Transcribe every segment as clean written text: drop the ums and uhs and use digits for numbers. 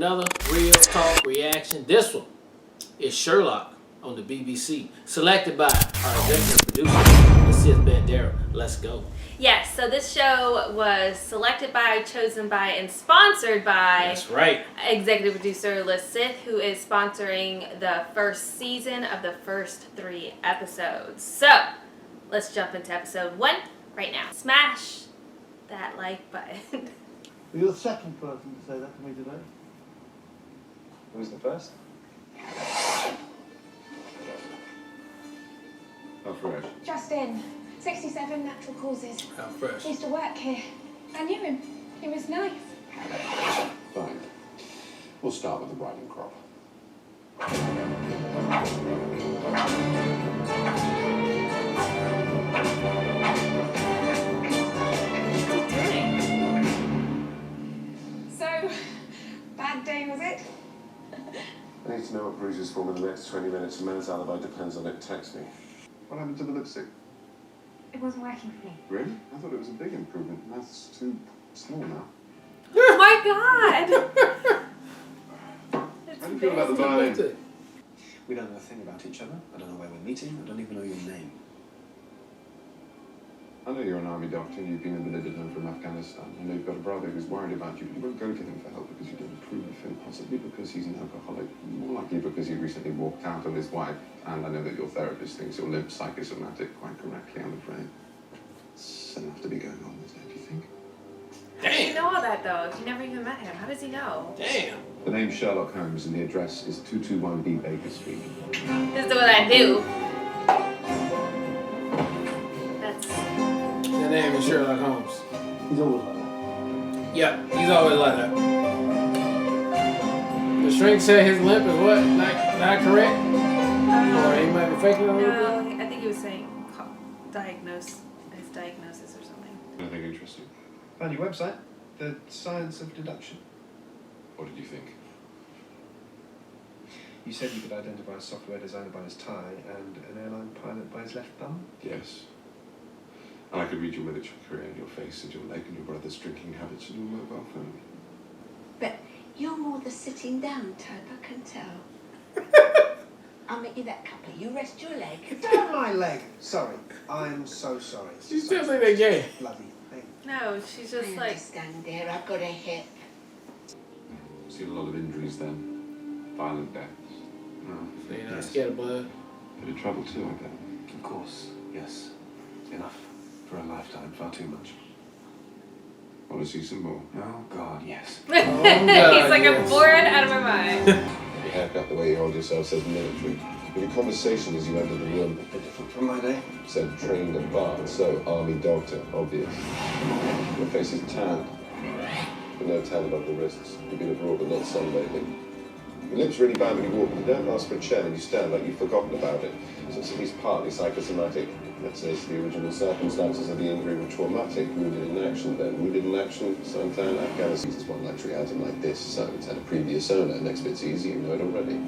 another real talk reaction. This one is Sherlock on the BBC, selected by our executive producer, Sith Bandera. Let's go. Yes, so this show was selected by, chosen by, and sponsored by That's right. executive producer Sith, who is sponsoring the first season of the first 3 episodes. So, let's jump into episode 1 right now. Smash that like button. You're the second person to say that to me today. Who's the first? How fresh? Just in. 67 natural causes. How fresh. He used to work here. I knew him. He was nice. Fine. We'll start with the riding crop. So, bad day was it? I need to know what Bruiser's form in the next 20 minutes. A man's alibi depends on it. Text me. What happened to the lipstick? It wasn't working for me. Really? I thought it was a big improvement. That's too small now. Oh my god! How do you feel about the violin? We don't know a thing about each other. I don't know where we're meeting. I don't even know your name. I know you're an army doctor and you've been enlisted home from Afghanistan. I know you've got a brother who's worried about you, but you won't go to him for help because you don't approve of him, possibly because he's an alcoholic, more likely because he recently walked out on his wife, and I know that your therapist thinks your limp's psychosomatic quite correctly, I'm afraid. It's enough to be going on with that, do you think? How does he know all that though? If you never even met him, how does he know? Damn. The name's Sherlock Holmes and the address is 221B Baker Street. This is what I do. That's... The name is Sherlock Holmes. He's always like that. Yep, he's always like that. The shrink said his limp is what? Not correct? Or he might be faking it a little bit? No, I think he was saying his diagnosis or something. Anything interesting? Found your website, The Science of Deduction. What did you think? You said you could identify a software designer by his tie and an airline pilot by his left thumb. Yes. And I could read your military career in your face and your leg and your brother's drinking habits and your mobile phone. But you're more the sitting down type, I can tell. I'll make you that cuppa. You rest your leg. Down my leg! Sorry. I'm so sorry. She still think they gay. Bloody thing. No, she's just I like... understand, dear. I've got a hip. Seen a lot of injuries then. Violent deaths. No. So you're not Yes. scared of blood? Bit of trouble too, I bet. Of course, yes. Enough. For a lifetime, far too much. Want to see some more? Oh, God, yes. Oh, God, He's like, I'm yes. bored out of my mind. Your haircut, the way you hold yourself says military. But your conversation as you enter the room A bit different from my day. said trained and barred, so army doctor, obvious. Your face is tanned, but no tan above the wrists. You've been abroad but not sunbathing. Your lips really bad when you walk, but you don't ask for a chair and you stand like you've forgotten about it. So it's at least partly psychosomatic. Let's say the original circumstances of the injury were traumatic, wounded in action then. Wounded in action, suntan, Afghanistan. It's one luxury item like this, so it's had a previous owner. Next bit's easy, you know it already.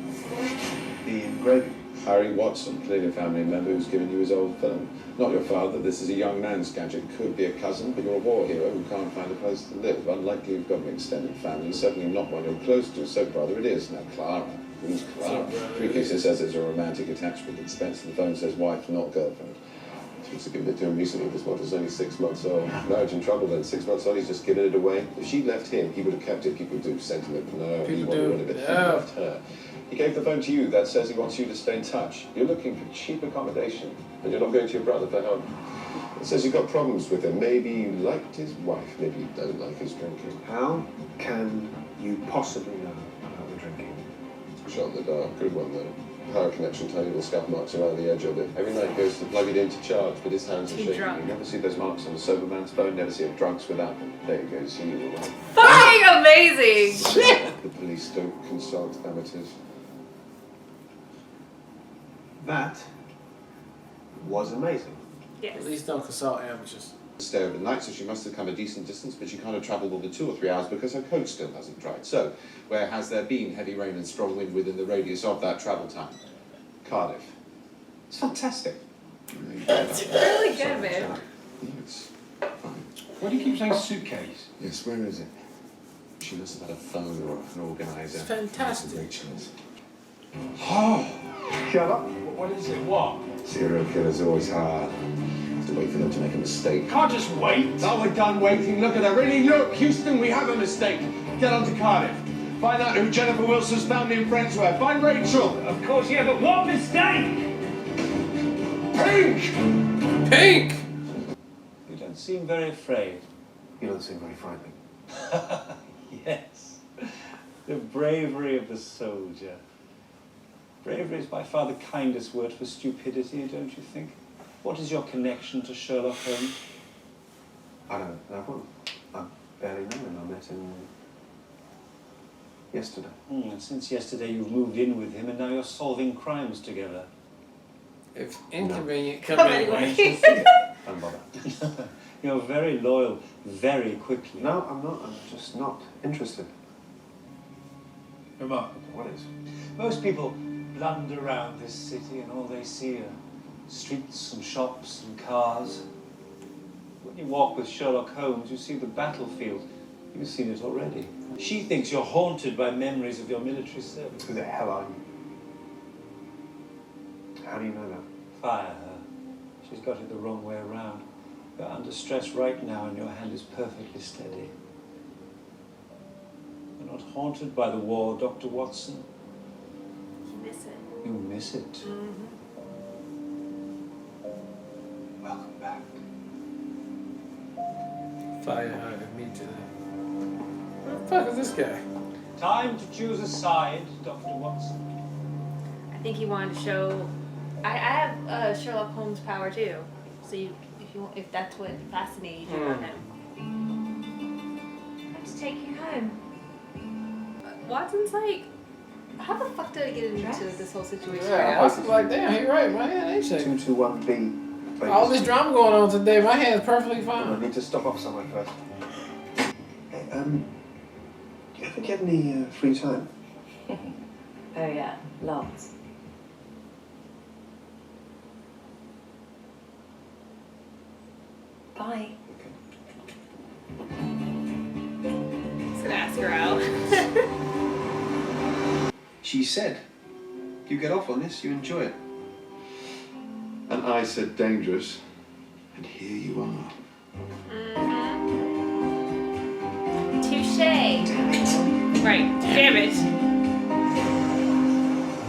The engraving. Harry Watson, clearly a family member who's given you his old phone. Not your father, this is a young man's gadget. Could be a cousin, but you're a war hero who can't find a place to live. Unlikely you've got an extended family, certainly not one you're close to, so brother it is. Now Clara. Who's Clara? Precursor says it's a romantic attachment. At Spencer, the phone says wife, not girlfriend. She's given it to him recently, this one is only 6 months old. Marriage in trouble then, 6 months old, he's just given it away. If she'd left him, he would have kept it. People do sentiment. No, he People wanted do, rid of it. yeah. He left her. He gave the phone to you. That says he wants you to stay in touch. You're looking for cheap accommodation, and you're not going to your brother for help. It says you've got problems with him. Maybe you liked his wife. Maybe you don't like his drinking. How can you possibly know about the drinking? Shot in the dark. Good one, though. Power connection, tiny little scuff marks around the edge of it. Every night he goes to plug it in to charge, but his hands are Too shaking. drunk. You never see those marks on a sober man's phone, never see him drunks without them. There you go, see you were right. Fucking amazing! The police don't consult amateurs. That was amazing. Yes. At least don't consult amateurs. Stay overnight, so she must have come a decent distance, but she can't have travelled more than 2 or 3 hours because her coat still hasn't dried. So, where has there been heavy rain and strong wind within the radius of that travel time? Cardiff. It's fantastic. It's really good, man. It's fine. Why do you keep saying suitcase? Yes, where is it? She must have had a phone or an organizer. It's fantastic. Rachel is. Oh! Sherlock? What is it? What? Serial killers are always hard. You have to wait for them to make a mistake. Can't just wait. Oh, we're done waiting. Look at her. Really, look, Houston, we have a mistake. Get on to Cardiff. Find out who Jennifer Wilson's family and friends were. Find Rachel. Of course, yeah, but what mistake? Pink! Pink! You don't seem very afraid. You don't seem very frightening. Yes. The bravery of the soldier. Bravery is by far the kindest word for stupidity, don't you think? What is your connection to Sherlock Holmes? I don't have one. I barely know him. I met him yesterday. And since yesterday you've moved in with him and now you're solving crimes together. If inconvenient, come anyway. Don't bother. You're very loyal very quickly. No, I'm not. I'm just not interested. Remarkable. What is? Most people blunder around this city and all they see are streets and shops and cars. When you walk with Sherlock Holmes, you see the battlefield. You've seen it already. She thinks you're haunted by memories of your military service. Who the hell are you? How do you know that? Fire her. She's got it the wrong way around. You're under stress right now and your hand is perfectly steady. You're not haunted by the war, Dr. Watson. You miss it. You miss it. Welcome back. Fire her immediately. Who the fuck is this guy? Time to choose a side, Dr. Watson. I think he wanted to show. I have Sherlock Holmes power too. So if that's what fascinated you about him. I have to take you home. Watson's like, how the fuck did I get into this whole situation Yeah, right I now? was like, damn, he right. My hand ain't shaking. 221B. All this drama going on today, my hand's perfectly I fine. need to stop off somewhere first. Hey, do you ever get any free time? Oh yeah, lots. Bye. Just gonna ask her out. She said, you get off on this, you enjoy it. And I said dangerous. And here you are. Touche. Right, damn it.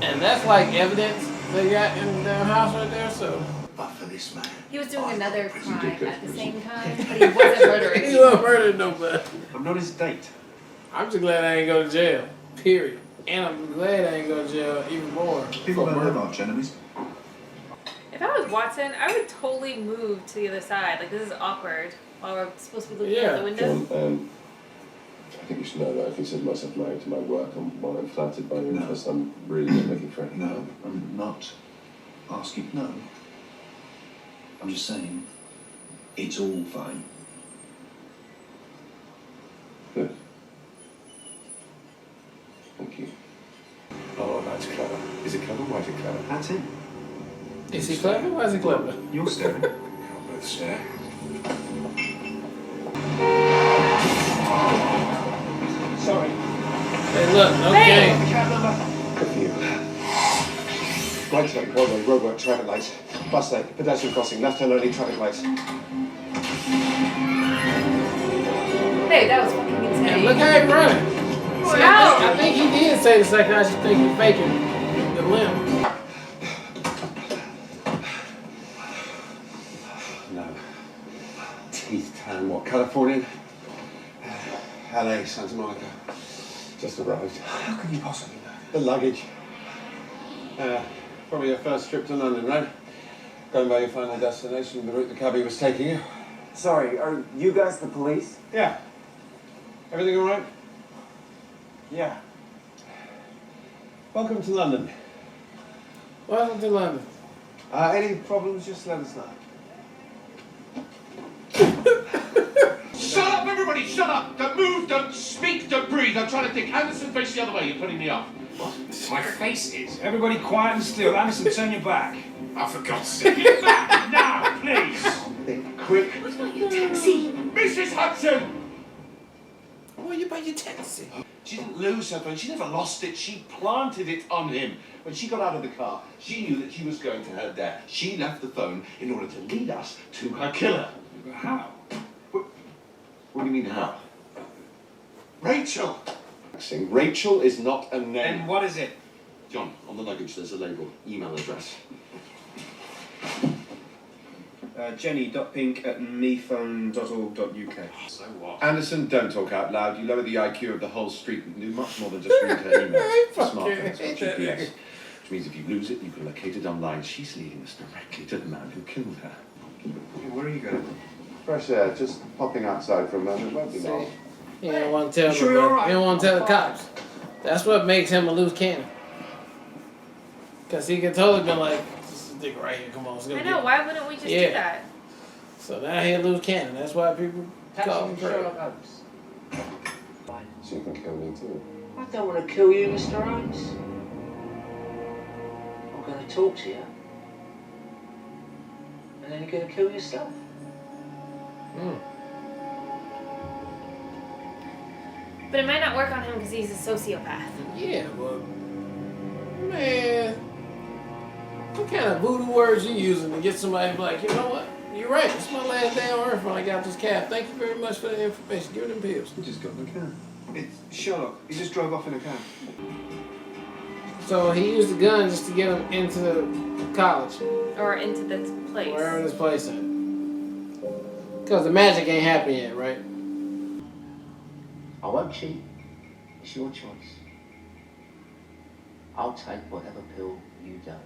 And that's like evidence they got in their house right there, so. But for this man. He was doing another crime did go at the to same time, but he wasn't murdering. He wasn't murdering nobody. I'm not his date. I'm just glad I ain't go to jail. Period. And I'm glad I ain't go to jail even more. People for don't have murder. arch enemies. If I was Watson, I would totally move to the other side. Like, this is awkward while we're supposed to be looking out the window. John, I think you should know that I consider myself married to my work, and while I'm flattered by your No. interest, I'm really not looking for anything. No, I'm not asking. No. I'm just saying, it's all fine. Good. Thank you. Oh, that's clever. Is it clever? Why is it clever? That's it. Is he clever? Why is he clever? You're staring. I'll both stare. Sorry. Hey, look, no game. Cab number. Good for you. Right lane, roadway, roadwork, traffic lights. Bus lane, pedestrian crossing, left turn only, traffic lights. Hey, that was fucking insane. And look how he running. See, Wow. I think he did say the second. I just think he's faking the limb. No. Teeth tan, what, Californian? LA, Santa Monica. Just arrived. How can you possibly know? The luggage. Probably your first trip to London, right? Going by your final destination, the route the cabbie was taking you. Sorry, are you guys the police? Yeah. Everything all right? Yeah. Welcome to London. Welcome to London. Any problems, just let us know. Shut up, everybody! Shut up! Don't move, don't speak, don't breathe. I'm trying to think. Anderson, face the other way. You're putting me off. What? My face is. Everybody quiet and still. Anderson, turn your back. Oh, for God's sake. Get back now, please. Quick. What about your taxi? Mrs. Hudson! Where you buy your taxi? She didn't lose her phone. She never lost it. She planted it on him. When she got out of the car, she knew that he was going to her death. She left the phone in order to lead us to her killer. How? What do you mean, how? Rachel! Rachel is not a name. Then what is it? John, on the luggage there's a label, email address. Jenny.pink@mephone.org.uk. So what? Anderson, don't talk out loud. You lower the IQ of the whole street and do much more than just read her emails. Smartphones with GPS. Which means if you lose it, you can locate it online. She's leading us directly to the man who killed her. Where are you going? Fresh air, just popping outside for a moment. Won't be long. He don't want to tell Sure them, you're but all right? he don't want to tell the cops. That's what makes him a loose cannon. Cause he could totally be like, this nigga right here, come on, let's go I get know. him. Why wouldn't we just Yeah. do that? So now he a loose cannon. That's why people call him crazy. Sherlock Holmes. So you can kill me too. I don't want to kill you, Mr. Holmes. I'm going to talk to you. And then you're going to kill yourself. But it might not work on him because he's a sociopath. Yeah, but man, what kind of voodoo words you using to get somebody to be like, you know what? You're right. It's my last day on earth when I got this cab. Thank you very much for the information. Give them pills. He just got in a cab. It's Sherlock. He just drove off in a cab. So he used the gun just to get him into college, Or into this place. wherever this place is. Cause the magic ain't happening yet, right? I won't cheat. It's your choice. I'll take whatever pill you don't.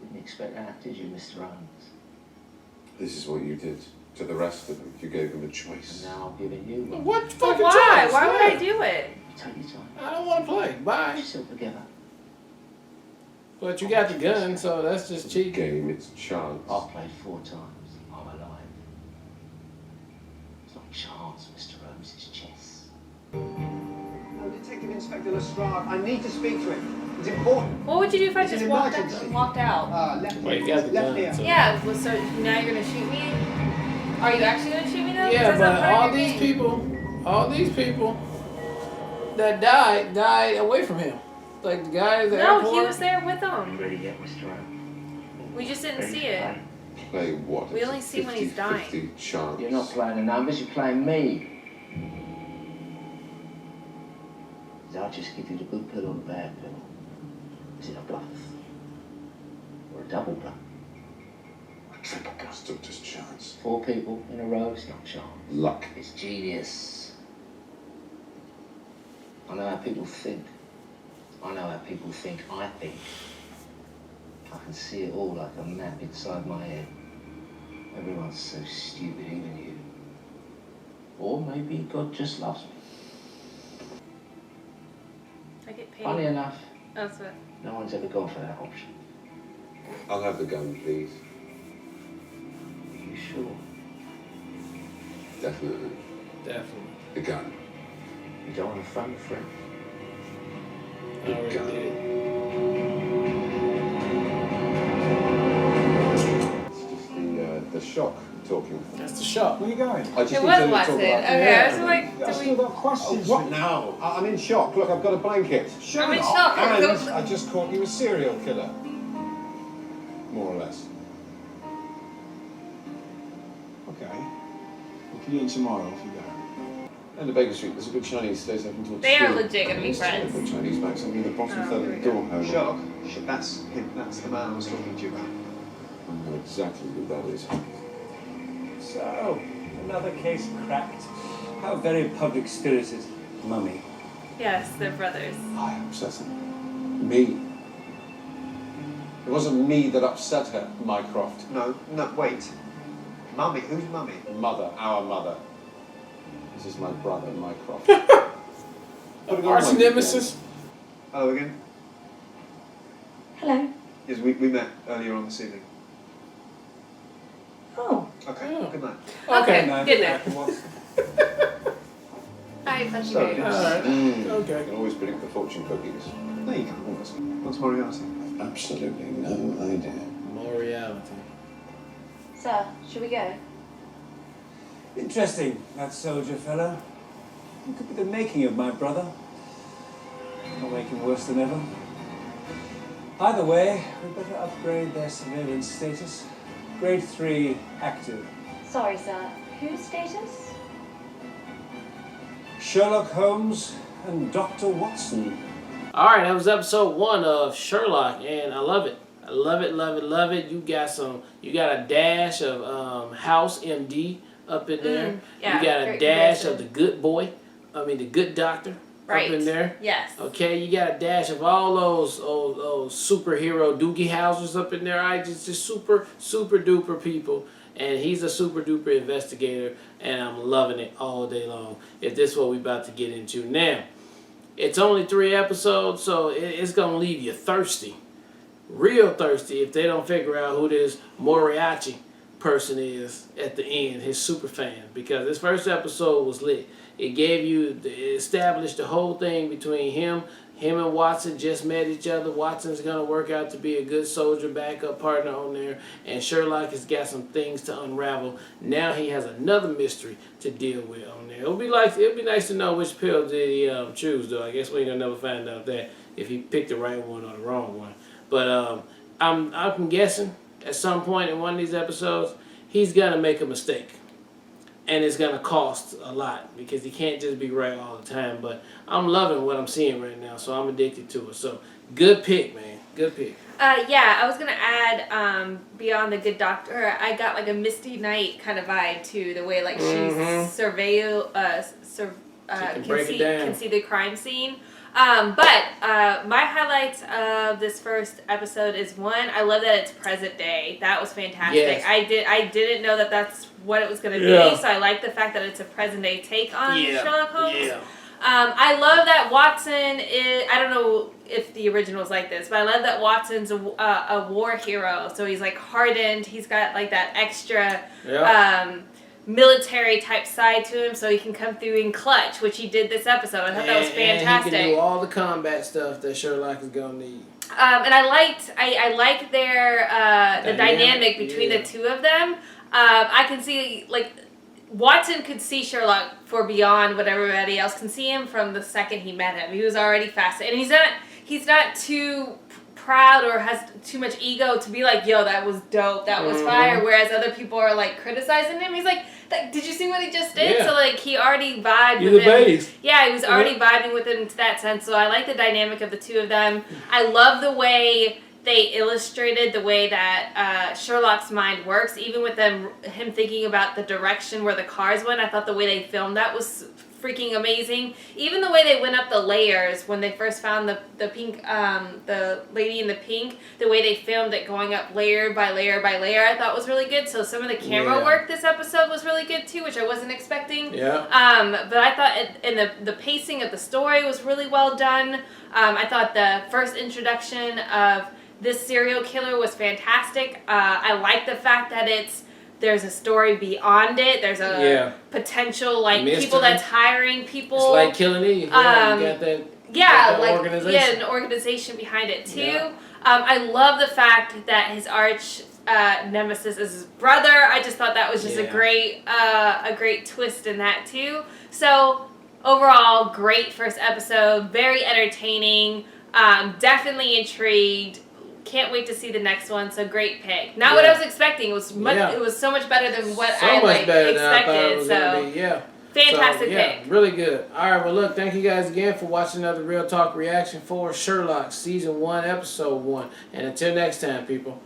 Didn't expect that, did you, Mr. Holmes? This is what you did to the rest of them. You gave them a And choice. now I'm giving you one. What But fucking why? choice? Why would Yeah. I do it? You take your time. I don't want to play. Bye. We're still together. But you got the gun, so that's just It's a cheating. game, it's chance. I've played 4 times. I'm alive. It's not chance, Mr. Holmes, it's chess. Oh, Detective Inspector Lestrade, I need to speak to him. It's important. What would you do if I It's just an walked emergency. out? Left Wait, you ear. got the Left gun, ear. so- Yeah, well, so now you're gonna shoot me? Are you actually gonna shoot me though? 'Cause Yeah, that's not but part of all your these game. people that died away from him. Like the guy at the No, airport. he was there with You them. ready yet, Mr. Holmes? We just didn't Ready see to it. play? Play what? We It's only a see when he's 50-50 dying. chance. You're not playing the numbers, you're playing me. Did I just give you the good pill or the bad pill? Is it a bluff? Or a double bluff? A triple still just chance. 4 people in a row, it's not chance. Luck. It's genius. I know how people think. I know how people think I think. I can see it all like a map inside my head. Everyone's so stupid, even you. Or maybe God just loves me. I get paid. Funny enough, That's what. no one's ever gone for that option. I'll have the gun, please. Are you sure? Definitely. Definitely. The gun. You don't want to phone a friend? I already did. It's just the shock talking. That's the shot. Where are you going? I just It need was to what's talk it? about Okay, I was like, I've do still we? got questions. What now? I'm in shock. Look, I've got a blanket. I'm in shock. And I just caught you a serial killer. More or less. Okay. We'll see you tomorrow if you go. And the Baker Street, there's a good Chinese stays open until 2. They are legit gonna be It's friends. a good Chinese back, something in the bottom Oh, third here of we the go. door. Home. Sherlock, that's him. That's the man I was talking to you about. I know exactly who that is. So, another case cracked. How very public-spirited. Mummy. Yes, they're brothers. I upset her. Me. It wasn't me that upset her, Mycroft. No, wait. Mummy, who's Mummy? Mother, our mother. This is my brother, Mycroft. Arch nemesis. Hello again. Hello. Yes, we met earlier on this evening. Oh. Okay, Oh. good night. Okay, No, good night. what? Alright, punch you So- very much. Alright. You Okay. can always predict the fortune cookies. No, you can't. What's Moriarty? Absolutely no idea. More reality. Sir, should we go? Interesting, that soldier fellow. It could be the making of my brother. I'll make him worse than ever. Either way, we better upgrade their surveillance status. Grade 3 active. Sorry, sir. Whose status? Sherlock Holmes and Dr. Watson. All right, that was episode 1 of Sherlock, and I love it. I love it, love it, love it. You got a dash of House MD up in there. Yeah, you got a dash of the good boy. The good doctor up in there. Yes. Okay, you got a dash of all those superhero Doogie Housers up in there. Just super duper people. And he's a super duper investigator, and I'm loving it all day long. If this is what we're about to get into now. It's only 3 episodes, so it's going to leave you thirsty. Real thirsty if they don't figure out who this Moriarty person is at the end, his super fan. Because this first episode was lit. It established the whole thing between him and Watson just met each other. Watson's going to work out to be a good soldier backup partner on there. And Sherlock has got some things to unravel. Now he has another mystery to deal with on there. It'll be nice to know which pill did he choose, though. I guess we ain't going to never find out that if he picked the right one or the wrong one. But I'm guessing at some point in one of these episodes, he's going to make a mistake. And it's going to cost a lot because he can't just be right all the time. But I'm loving what I'm seeing right now, so I'm addicted to it. So, good pick, man. Good pick. Yeah, I was going to add, beyond the good doctor, I got like a Misty Knight kind of vibe too. The way like she's can see the crime scene. But my highlights of this first episode is, 1, I love that it's present day. That was fantastic. Yes. I didn't know that that's what it was going to be, so I like the fact that it's a present day take on Sherlock Holmes. Yeah. I love that Watson is, I don't know if the original was like this, but I love that Watson's a war hero. So he's like hardened. He's got like that extra military type side to him, so he can come through in clutch, which he did this episode. I thought that was fantastic. And he can do all the combat stuff that Sherlock is gonna need. And I liked their the dynamic between the two of them. I can see like Watson could see Sherlock for beyond what everybody else can see him from the second he met him. He was already fascinated, and he's not too proud or has too much ego to be like, yo, that was dope, that was fire, whereas other people are like criticizing him. He's like, did you see what he just did? So like he already vibed with him. Yeah, he was already vibing with him to that sense. So I like the dynamic of the two of them. I love the way they illustrated the way that Sherlock's mind works, even with him thinking about the direction where the cars went. I thought the way they filmed that was freaking amazing. Even the way they went up the layers when they first found the pink, the lady in the pink, the way they filmed it going up layer by layer by layer, I thought was really good. So some of the camera work this episode was really good too, which I wasn't expecting. Yeah. But I thought the pacing of the story was really well done. I thought the first introduction of this serial killer was fantastic. I like the fact that there's a story beyond it. There's a potential like mystery. People that's hiring people. It's like Killing Eve. You got that organization. An organization behind it too. Yeah. I love the fact that his arch nemesis is his brother. I just thought that was just a great twist in that too. So overall, great first episode. Very entertaining. Definitely intrigued. Can't wait to see the next one. So great pick. Not what I was expecting. It was it was so much better than what I expected. Than I thought it was gonna be. Fantastic pick. Really good. All right, well look, thank you guys again for watching another Real Talk reaction for Sherlock season 1 episode 1. And until next time, people.